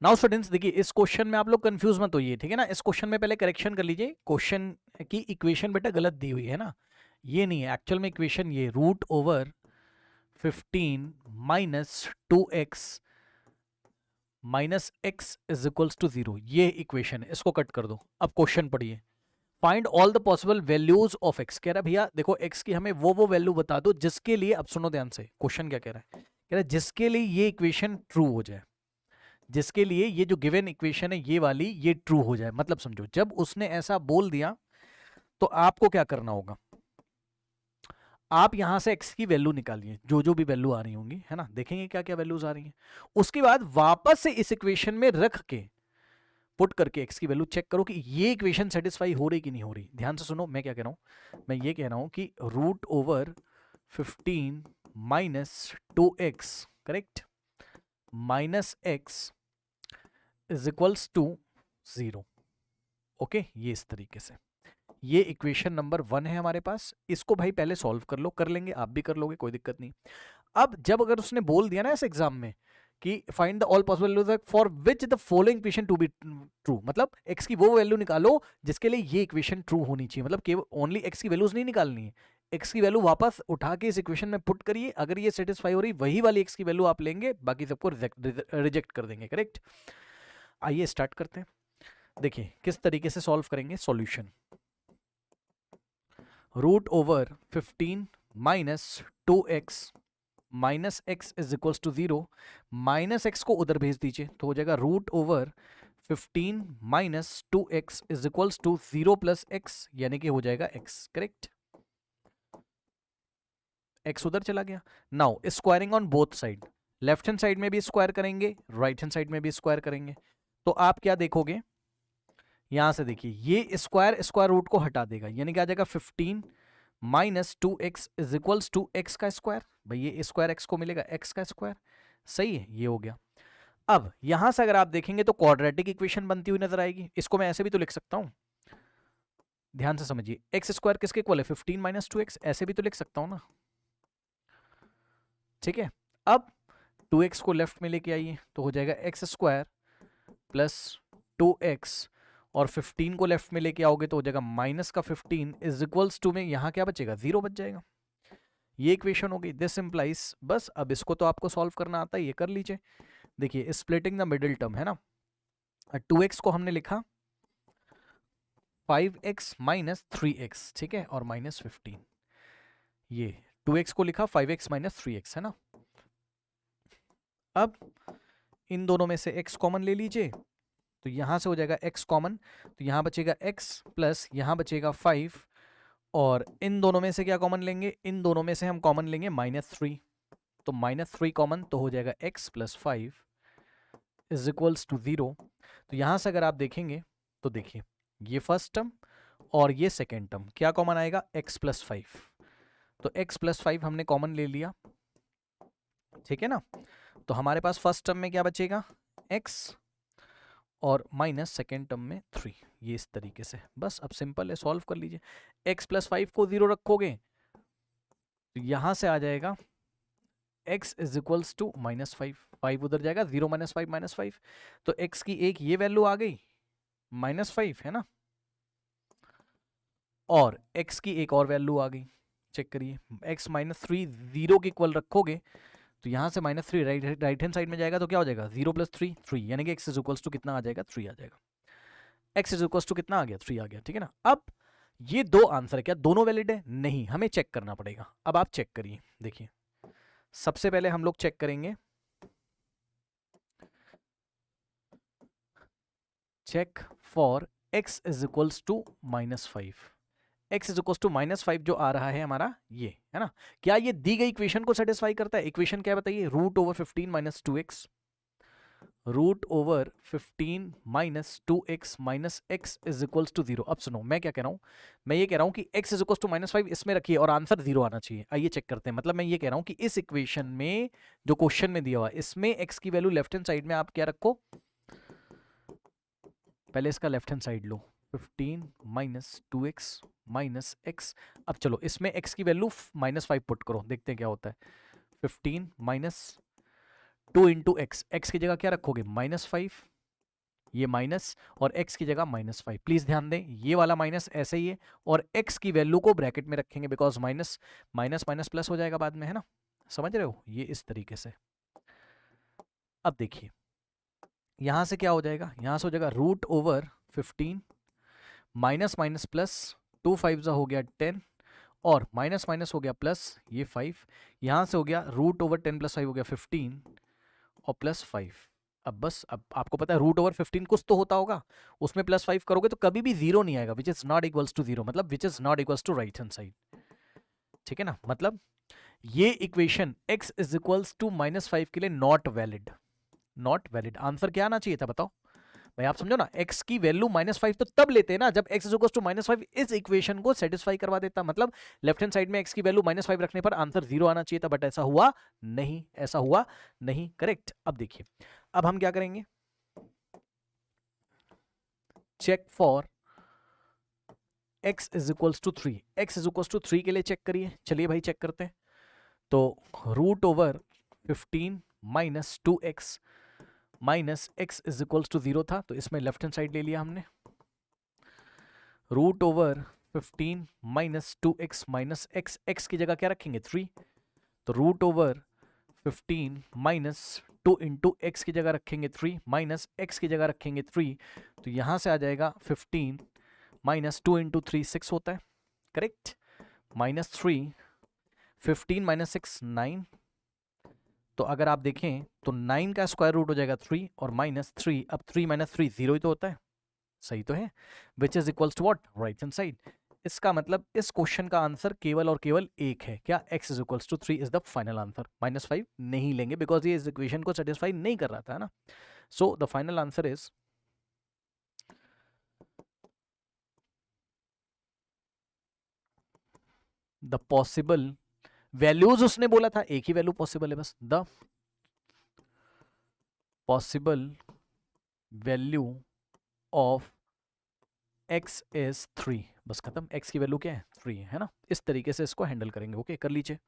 Now students देखिए, इस question में आप लोग कंफ्यूज मत होइए, ठीक है ना। इस क्वेश्चन में पहले करेक्शन कर लीजिए, क्वेश्चन की इक्वेशन बेटा गलत दी हुई है ना, ये नहीं है एक्चुअल में इक्वेशन, ये root over 15 minus 2x minus x is equals to 0, ये इक्वेशन है, इसको कट कर दो। अब क्वेश्चन पढ़िए, find all the possible values of x. कह रहा है भैया देखो एक्स की हमें वो वैल्यू बता दो जिसके लिए, अब सुनो ध्यान से क्वेश्चन क्या कह रहा है, कह रहा है जिसके लिए ये इक्वेशन ट्रू हो जाए, जिसके लिए ये जो गिवन इक्वेशन है ये वाली ये ट्रू हो जाए। मतलब समझो, जब उसने ऐसा बोल दिया तो आपको क्या करना होगा, आप यहां से x की वैल्यू निकालिए, जो जो भी वैल्यू आ रही होंगी, है ना, देखेंगे क्या क्या वैल्यूज आ रही हैं। उसके बाद वापस से इस इक्वेशन में रख के पुट करके x की वैल्यू चेक करो कि ये इक्वेशन सेटिस्फाई हो रही कि नहीं हो रही। ध्यान से सुनो मैं क्या कह रहा हूं, मैं ये कह रहा हूं कि root over 15 minus 2x, correct, minus x is equals to 0। Okay, ये इस तरीके से, ये इक्वेशन नंबर 1 है हमारे पास। इसको भाई पहले सॉल्व कर लो, कर लेंगे, आप भी कर लोगे, कोई दिक्कत नहीं। अब जब अगर उसने बोल दिया ना इस एग्जाम में कि find the all possible values for which the following equation to be true, मतलब x की वो वैल्यू निकालो जिसके लिए ये इक्वेशन ट्रू होनी चाहिए। मतलब केवल ओनली x की वैल्यूज नहीं निकालनी है, x की वैल्यू वापस उठा के इस इक्वेशन में पुट करिए, अगर ये सेटिस्फाई हो रही वही वाली x की वैल्यू आप लेंगे, बाकी सबको रिजेक्ट कर देंगे, करेक्ट। आइए स्टार्ट करते हैं, देखिए किस तरीके से सॉल्व करेंगे। Solution, root over 15 minus 2x minus x is equals to 0, minus x को उधर भेज दीजिए तो हो जाएगा root over 15 minus 2x is equals to 0 plus x, यानी कि हो जाएगा x, करेक्ट। x उधर चला गया। Now squaring on both side, left hand side में भी स्क्वायर करेंगे, राइट हैंड साइड में भी स्क्वायर करेंगे, तो आप क्या देखोगे, यहां से देखिए ये स्क्वायर स्क्वायर रूट को हटा देगा, यानी कि आ जाएगा 15 minus 2x is equals to x का स्क्वायर। भाई ये स्क्वायर एक्स को मिलेगा एक्स का स्क्वायर, सही है, ये हो गया। अब यहां से अगर आप देखेंगे तो क्वाड्रेटिक इक्वेशन बनती हुई नजर आएगी, इसको मैं ऐसे भी तो लिख सकता हूं, ध्यान से समझिए, एक्स स्क्वायर किसके इक्वल है 15 माइनस 2x, ऐसे भी तो लिख सकता हूं ना, ठीक है। अब 2x को लेफ्ट में लेके आइए तो हो जाएगा एक्स स्क्वायर प्लस 2x, और 15 को लेफ्ट में लेके आओगे तो हो जाएगा माइनस का 15 इज इक्वल्स टू में यहां क्या बचेगा, 0 बच जाएगा। ये इक्वेशन हो गई, दिस इंप्लाइज, बस अब इसको तो आपको सॉल्व करना आता है, ये कर लीजिए। देखिए स्प्लिटिंग द मिडिल टर्म है ना, 2x को हमने लिखा 5x माइनस 3x, ठीक है, और माइनस 15, ये 2x को लिखा 5x माइनस 3x, है ना। अब इन दोनों में से x कॉमन ले लीजिए तो यहां से हो जाएगा x कॉमन, तो यहां बचेगा x प्लस यहां बचेगा 5, और इन दोनों में से क्या कॉमन लेंगे, इन दोनों में से हम कॉमन लेंगे -3, तो -3 कॉमन, तो हो जाएगा x plus 5 is equals to 0। तो यहां से अगर आप देखेंगे तो देखिए ये फर्स्ट टर्म और ये सेकेंड टर्म क्या कॉमन आएगा, x प्लस 5, तो x प्लस 5 हमने कॉमन ले लिया, ठीक है ना। तो हमारे पास फर्स्ट टर्म में क्या बचेगा, x, और माइनस सेकेंड टर्म में 3, ये इस तरीके से, बस अब सिंपल है, सॉल्व कर लीजिए। x प्लस 5 को 0 रखोगे तो यहां से आ जाएगा x इज इक्वल्स टू -5, 5 उधर जाएगा, 0 माइनस 5, तो x की एक ये वैल्यू आ गई -5, है ना, और x की एक और वैल्यू आ गई, चेक करिए, x -3 0 के इक्वल रखोगे तो यहां से -3 राइट हैंड साइड में जाएगा तो क्या हो जाएगा, 0 प्लस 3 3, यानी कि x इज इक्वल्स टू कितना आ जाएगा, 3 आ जाएगा, x इज इक्वल्स टू कितना आ गया, 3 आ गया, ठीक है ना। अब ये दो आंसर है, क्या दोनों वैलिड है, नहीं, हमें चेक करना पड़ेगा। अब आप चेक करिए, देखिए सबसे पहले हम लोग चेक करेंगे, check for x is equals to -5, x is equals to -5 जो आ रहा है हमारा, ये है ना, क्या ये दी गई इक्वेशन को सेटिस्फाई करता है। इक्वेशन क्या बताइए, root over 15 minus 2x, root over 15 minus 2x minus x is equals to 0। अब सुनो मैं क्या कह रहा हूं, मैं ये कह रहा हूं कि x इज इक्वल्स टू -5 इसमें रखिए और आंसर 0 आना चाहिए। आइए चेक करते हैं, मतलब मैं ये कह रहा हूं कि इस इक्वेशन में जो क्वेश्चन में दिया हुआ इसमें x की वैल्यू लेफ्ट हैंड साइड में आप क्या रखो, पहले इसका लेफ्ट हैंड साइड लो, 15 माइनस 2x माइनस x। अब चलो इसमें x की वैल्यू -5 पुट करो, देखते हैं क्या होता है। 15 माइनस 2 इंटू एक्स, एक्स की जगह क्या रखोगे, -5, ये माइनस और x की जगह -5। प्लीज ध्यान दें ये वाला माइनस ऐसे ही है और x की वैल्यू को ब्रैकेट में रखेंगे because minus minus minus plus हो जाएगा बाद में, है ना, समझ रहे हो, ये इस तरीके से। अब देखिए यहां से क्या हो जाएगा, यहां से हो जाएगा √15 माइनस माइनस प्लस, 2 5 हो गया 10 और माइनस माइनस हो गया प्लस, ये 5, यहां से हो गया √10 + 5 हो गया 15 और +5। अब बस अब आपको पता है √15 कुछ तो होता होगा, उसमें +5 करोगे तो कभी भी जीरो नहीं आएगा, which is not equals to zero, मतलब which is not equals to right hand side, ठीक है ना। मतलब ये equation x is equals to -5 के लिए not valid, not valid. Answer क्या आना चाहिए था बताओ भाई, आप समझो ना, x की वैल्यू -5 तो तब लेते हैं ना जब x इज इक्वल्स टू -5 इस इक्वेशन को सेटिस्फाई करवा देता, मतलब लेफ्ट हैंड साइड में x की वैल्यू -5 रखने पर आंसर 0 आना चाहिए था, बट ऐसा हुआ नहीं, ऐसा हुआ नहीं, करेक्ट। अब देखिए अब हम क्या करेंगे, check for x is equals to 3, x is equals to 3 के लिए चेक करिए, चलिए भाई चेक करते हैं। तो √15 minus 2x minus x is equals to 0 था, तो इसमें लेफ्ट हैंड साइड ले लिया हमने, √15 माइनस 2x माइनस x की जगह क्या रखेंगे 3, तो √15 माइनस 2 इंटू एक्स की जगह रखेंगे 3 माइनस x की जगह रखेंगे 3, तो यहां से आ जाएगा 15 माइनस 2 इंटू 3 6 होता है, करेक्ट, -3, 15 माइनस 6 9, तो अगर आप देखें तो 9 का स्क्वायर रूट हो जाएगा 3 और -3, अब 3 माइनस 3 0 ही तो होता है, सही तो है, which is equals to what, right hand side. इसका मतलब इस क्वेश्चन का आंसर केवल और केवल एक है, क्या x is equals to 3 is the final answer, -5 नहीं लेंगे बिकॉज ये इस इक्वेशन को सेटिस्फाई नहीं कर रहा था ना। So the final answer is the possible values, उसने बोला था एक ही वैल्यू पॉसिबल है बस, the possible value of x is 3, बस खत्म, x की वैल्यू क्या है 3 है ना, इस तरीके से इसको हैंडल करेंगे, ओके कर लीजिए।